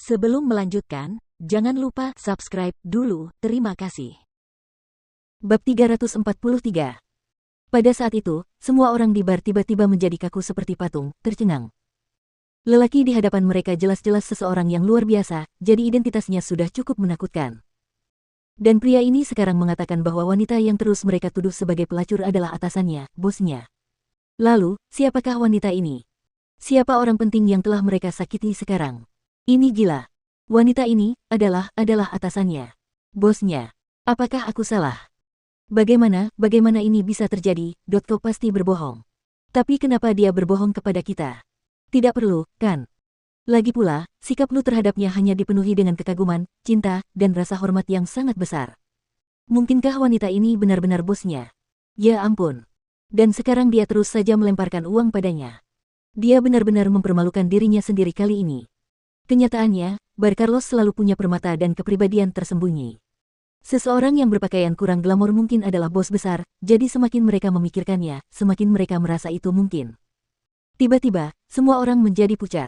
Sebelum melanjutkan, jangan lupa subscribe dulu, terima kasih. Bab 343. Pada saat itu, semua orang di bar tiba-tiba menjadi kaku seperti patung, tercengang. Lelaki di hadapan mereka jelas-jelas seseorang yang luar biasa, jadi identitasnya sudah cukup menakutkan. Dan pria ini sekarang mengatakan bahwa wanita yang terus mereka tuduh sebagai pelacur adalah atasannya, bosnya. Lalu, siapakah wanita ini? Siapa orang penting yang telah mereka sakiti sekarang? Ini gila. Wanita ini adalah atasannya. Bosnya. Apakah aku salah? Bagaimana ini bisa terjadi? Kau pasti berbohong. Tapi kenapa dia berbohong kepada kita? Tidak perlu, kan? Lagi pula, sikap lu terhadapnya hanya dipenuhi dengan kekaguman, cinta, dan rasa hormat yang sangat besar. Mungkinkah wanita ini benar-benar bosnya? Ya ampun. Dan sekarang dia terus saja melemparkan uang padanya. Dia benar-benar mempermalukan dirinya sendiri kali ini. Kenyataannya, Bar Carlos selalu punya permata dan kepribadian tersembunyi. Seseorang yang berpakaian kurang glamor mungkin adalah bos besar, jadi semakin mereka memikirkannya, semakin mereka merasa itu mungkin. Tiba-tiba, semua orang menjadi pucat.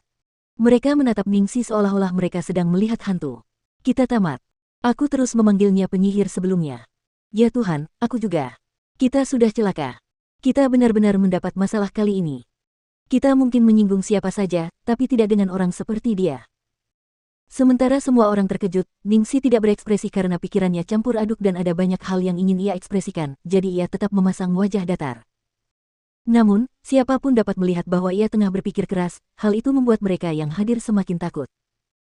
Mereka menatap Ningsi seolah-olah mereka sedang melihat hantu. Kita tamat. Aku terus memanggilnya penyihir sebelumnya. Ya Tuhan, aku juga. Kita sudah celaka. Kita benar-benar mendapat masalah kali ini. Kita mungkin menyinggung siapa saja, tapi tidak dengan orang seperti dia. Sementara semua orang terkejut, Ningsi tidak berekspresi karena pikirannya campur aduk dan ada banyak hal yang ingin ia ekspresikan, jadi ia tetap memasang wajah datar. Namun, siapapun dapat melihat bahwa ia tengah berpikir keras, hal itu membuat mereka yang hadir semakin takut.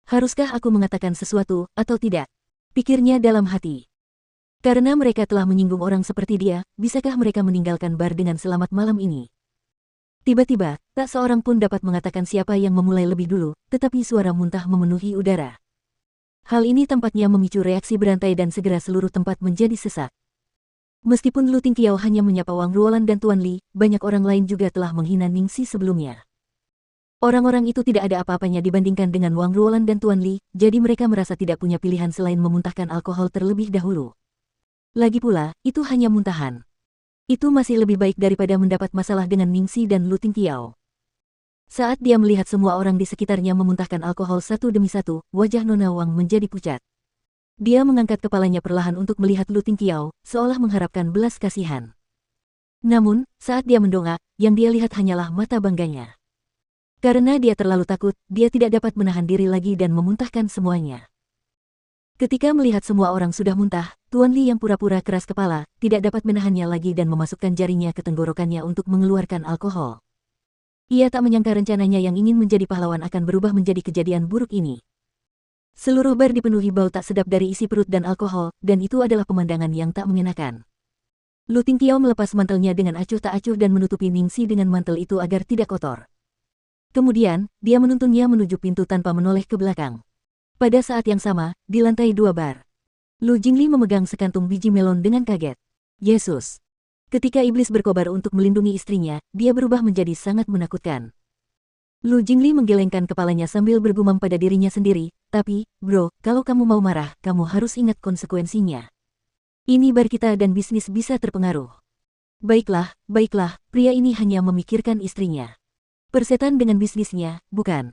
Haruskah aku mengatakan sesuatu, atau tidak? Pikirnya dalam hati. Karena mereka telah menyinggung orang seperti dia, bisakah mereka meninggalkan bar dengan selamat malam ini? Tiba-tiba, tak seorang pun dapat mengatakan siapa yang memulai lebih dulu, tetapi suara muntah memenuhi udara. Hal ini tampaknya memicu reaksi berantai dan segera seluruh tempat menjadi sesak. Meskipun Lu Tingqiao hanya menyapa Wang Ruolan dan Tuan Li, banyak orang lain juga telah menghina Ningsi sebelumnya. Orang-orang itu tidak ada apa-apanya dibandingkan dengan Wang Ruolan dan Tuan Li, jadi mereka merasa tidak punya pilihan selain memuntahkan alkohol terlebih dahulu. Lagi pula, itu hanya muntahan. Itu masih lebih baik daripada mendapat masalah dengan Ningsi dan Lu Tingqiao. Saat dia melihat semua orang di sekitarnya memuntahkan alkohol satu demi satu, wajah Nona Wang menjadi pucat. Dia mengangkat kepalanya perlahan untuk melihat Lu Tingqiao, seolah mengharapkan belas kasihan. Namun, saat dia mendongak, yang dia lihat hanyalah mata bangganya. Karena dia terlalu takut, dia tidak dapat menahan diri lagi dan memuntahkan semuanya. Ketika melihat semua orang sudah muntah, Tuan Li yang pura-pura keras kepala, tidak dapat menahannya lagi dan memasukkan jarinya ke tenggorokannya untuk mengeluarkan alkohol. Ia tak menyangka rencananya yang ingin menjadi pahlawan akan berubah menjadi kejadian buruk ini. Seluruh bar dipenuhi bau tak sedap dari isi perut dan alkohol, dan itu adalah pemandangan yang tak mengenakan. Lu Tingqiao melepas mantelnya dengan acuh tak acuh dan menutupi Ningsi dengan mantel itu agar tidak kotor. Kemudian, dia menuntunnya menuju pintu tanpa menoleh ke belakang. Pada saat yang sama, di lantai 2 bar, Lu Jingli memegang sekantung biji melon dengan kaget. Yesus! Ketika iblis berkobar untuk melindungi istrinya, dia berubah menjadi sangat menakutkan. Lu Jingli menggelengkan kepalanya sambil bergumam pada dirinya sendiri, tapi, bro, kalau kamu mau marah, kamu harus ingat konsekuensinya. Ini bar kita dan bisnis bisa terpengaruh. Baiklah, pria ini hanya memikirkan istrinya. Persetan dengan bisnisnya, bukan?